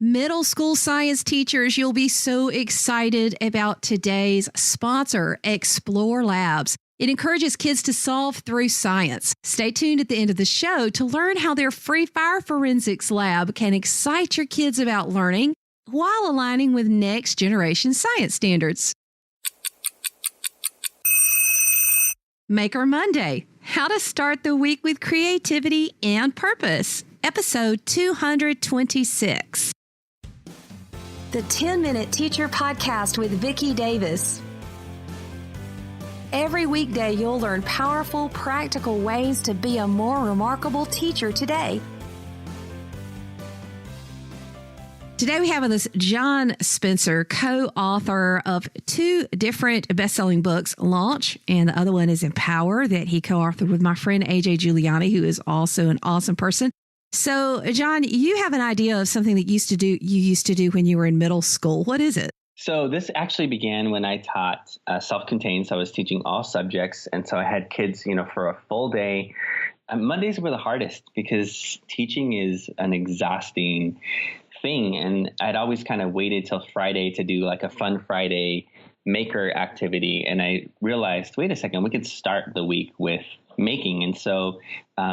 Middle school science teachers, you'll be so excited about today's sponsor, Explore Labs. It encourages kids to solve through science. Stay tuned at the end of the show to learn how their free fire forensics lab can excite your kids about learning while aligning with next generation science standards. Maker Monday, how to start the week with creativity and purpose, episode 226. The 10-Minute Teacher Podcast with Vicki Davis. Every weekday, you'll learn powerful, practical ways to be a more remarkable teacher today. Today we have with us John Spencer, co-author of two different best-selling books, Launch, and the other one is Empower, that he co-authored with my friend AJ Giuliani, who is also an awesome person. So, John, you have an idea of something that you used to do when you were in middle school. What is it? So this actually began when I taught self-contained. So I was teaching all subjects. And so I had kids, for a full day. Mondays were the hardest because teaching is an exhausting thing. And I'd always kind of waited till Friday to do like a fun Friday maker activity. And I realized, wait a second, we could start the week with making. And so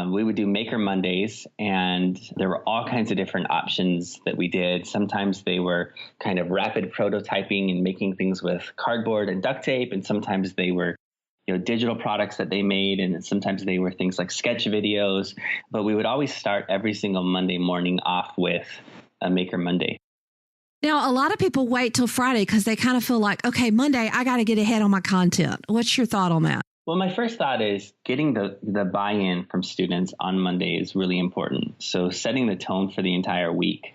we would do Maker Mondays, and there were all kinds of different options that we did. Sometimes they were kind of rapid prototyping and making things with cardboard and duct tape. And sometimes they were digital products that they made. And sometimes they were things like sketch videos. But we would always start every single Monday morning off with a Maker Monday. Now, a lot of people wait till Friday because they kind of feel like, okay, Monday, I got to get ahead on my content. What's your thought on that? Well, my first thought is getting the buy-in from students on Monday is really important. So setting the tone for the entire week.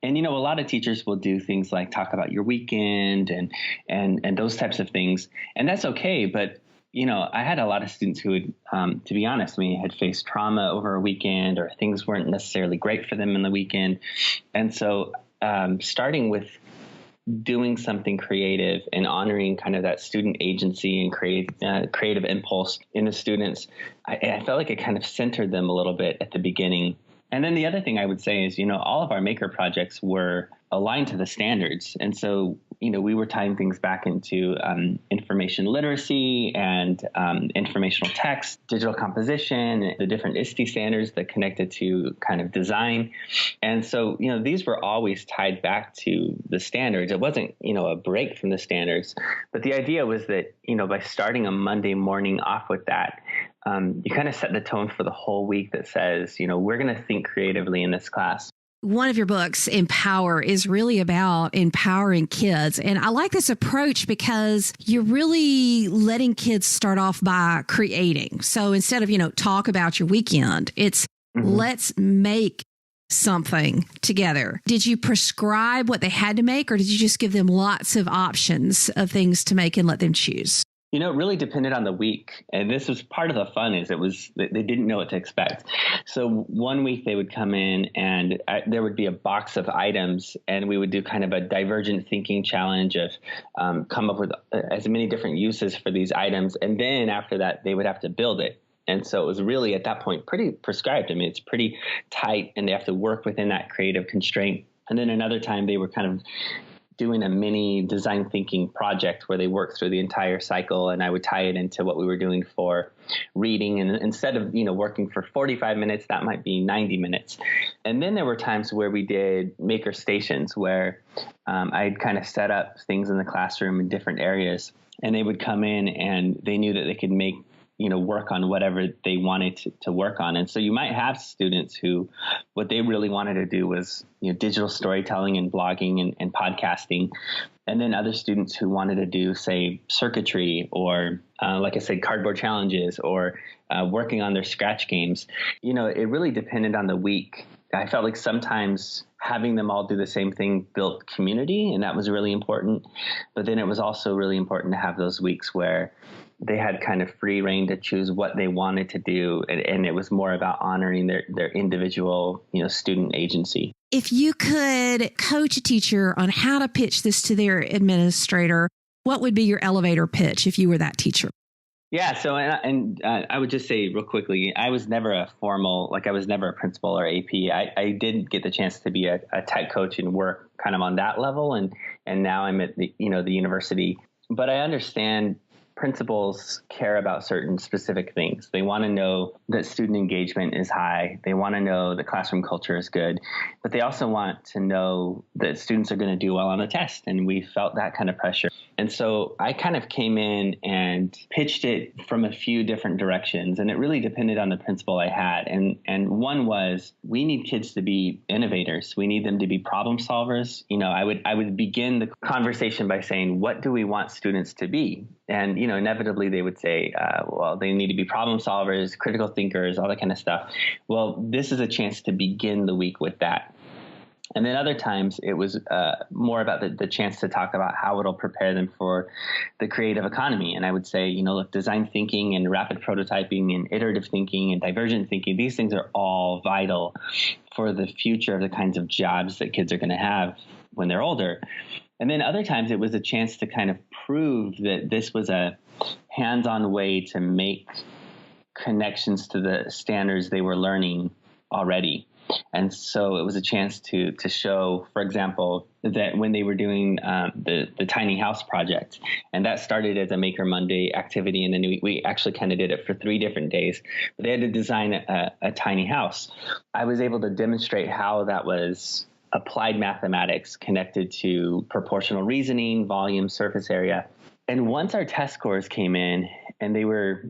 And, a lot of teachers will do things like talk about your weekend and those types of things. And that's okay. But, I had a lot of students who would, to be honest, had faced trauma over a weekend, or things weren't necessarily great for them in the weekend. And so starting with doing something creative and honoring kind of that student agency and creative impulse in the students, I felt like it kind of centered them a little bit at the beginning. And then the other thing I would say is, all of our maker projects were aligned to the standards. And so, we were tying things back into information literacy and informational text, digital composition, the different ISTE standards that connected to kind of design. And so, these were always tied back to the standards. It wasn't, a break from the standards. But the idea was that, by starting a Monday morning off with that, you kind of set the tone for the whole week that says, we're going to think creatively in this class. One of your books, Empower, is really about empowering kids. And I like this approach because you're really letting kids start off by creating. So instead of, talk about your weekend, it's let's make something together. Did you prescribe what they had to make, or did you just give them lots of options of things to make and let them choose? It really depended on the week. And this was part of the fun, is they didn't know what to expect. So one week they would come in and there would be a box of items, and we would do kind of a divergent thinking challenge of come up with as many different uses for these items. And then after that, they would have to build it. And so it was really at that point pretty prescribed. It's pretty tight, and they have to work within that creative constraint. And then another time they were kind of doing a mini design thinking project where they worked through the entire cycle, and I would tie it into what we were doing for reading. And instead of, working for 45 minutes, that might be 90 minutes. And then there were times where we did maker stations where I'd kind of set up things in the classroom in different areas, and they would come in and they knew that they could make work on whatever they wanted to work on. And so you might have students who, what they really wanted to do was, digital storytelling and blogging and podcasting. And then other students who wanted to do, say, circuitry or, like I said, cardboard challenges or working on their scratch games. It really depended on the week. I felt like sometimes having them all do the same thing built community, and that was really important. But then it was also really important to have those weeks where they had kind of free reign to choose what they wanted to do. And it was more about honoring their individual, student agency. If you could coach a teacher on how to pitch this to their administrator, what would be your elevator pitch if you were that teacher? Yeah. So, I would just say real quickly, I was never a formal, I was never a principal or AP. I didn't get the chance to be a tech coach and work kind of on that level. And now I'm at the university, but I understand principals care about certain specific things. They want to know that student engagement is high. They want to know the classroom culture is good, but they also want to know that students are going to do well on the test. And we felt that kind of pressure. And so I kind of came in and pitched it from a few different directions, and it really depended on the principal I had. And one was, we need kids to be innovators. We need them to be problem solvers. I would begin the conversation by saying, what do we want students to be? And, inevitably they would say, well, they need to be problem solvers, critical thinkers, all that kind of stuff. Well, this is a chance to begin the week with that. And then other times it was more about the chance to talk about how it'll prepare them for the creative economy. And I would say, look, design thinking and rapid prototyping and iterative thinking and divergent thinking, these things are all vital for the future of the kinds of jobs that kids are going to have when they're older. And then other times it was a chance to kind of prove that this was a hands-on way to make connections to the standards they were learning already. And so it was a chance to show, for example, that when they were doing the tiny house project, and that started as a Maker Monday activity, and then we actually kind of did it for 3 different days, but they had to design a tiny house. I was able to demonstrate how that was applied mathematics connected to proportional reasoning, volume, surface area. And once our test scores came in and they were,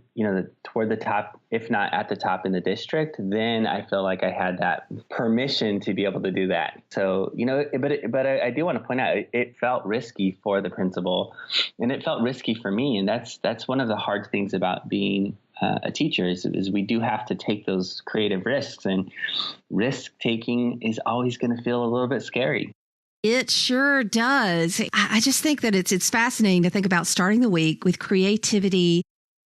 toward the top, if not at the top in the district, then I feel like I had that permission to be able to do that. So, but I do want to point out, it felt risky for the principal, and it felt risky for me. And that's one of the hard things about being a teacher is we do have to take those creative risks, and risk taking is always going to feel a little bit scary. It sure does. I just think that it's fascinating to think about starting the week with creativity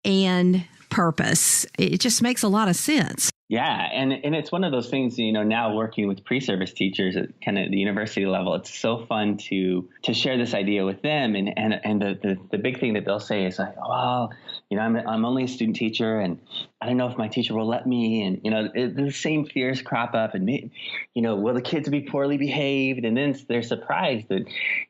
and purpose. It just makes a lot of sense. Yeah. And it's one of those things, now working with pre-service teachers at kind of the university level, it's so fun to share this idea with them. And the big thing that they'll say is like, well, I'm only a student teacher, and I don't know if my teacher will let me. And, the same fears crop up, and, will the kids be poorly behaved? And then they're surprised that,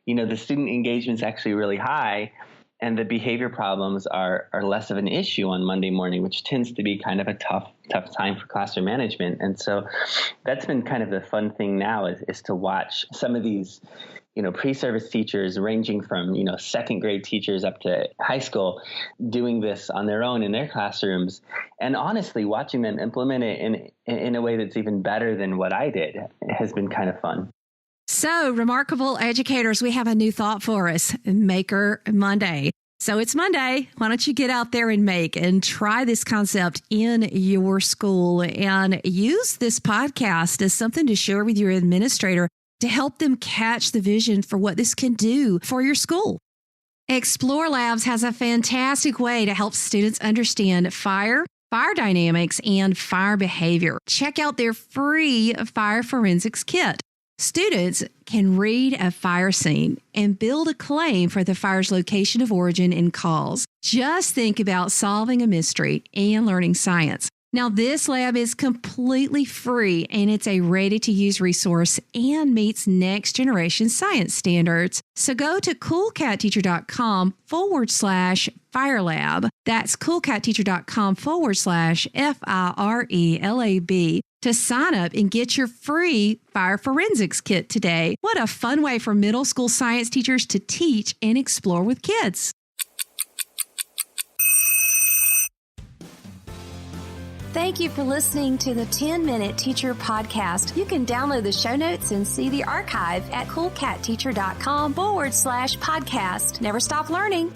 the student engagement is actually really high, and the behavior problems are less of an issue on Monday morning, which tends to be kind of a tough time for classroom management. And so that's been kind of the fun thing now is to watch some of these, pre-service teachers ranging from, second grade teachers up to high school doing this on their own in their classrooms. And honestly, watching them implement it in a way that's even better than what I did has been kind of fun. So, remarkable educators, we have a new thought for us, Maker Monday. So it's Monday. Why don't you get out there and make and try this concept in your school, and use this podcast as something to share with your administrator to help them catch the vision for what this can do for your school. Explore Labs has a fantastic way to help students understand fire dynamics, and fire behavior. Check out their free fire forensics kit. Students can read a fire scene and build a claim for the fire's location of origin and cause. Just think about solving a mystery and learning science. Now, this lab is completely free, and it's a ready-to-use resource and meets next-generation science standards. So go to coolcatteacher.com/FireLab. That's coolcatteacher.com/FIRELAB to sign up and get your free fire forensics kit today. What a fun way for middle school science teachers to teach and explore with kids. Thank you for listening to the 10-Minute Teacher Podcast. You can download the show notes and see the archive at coolcatteacher.com/podcast. Never stop learning.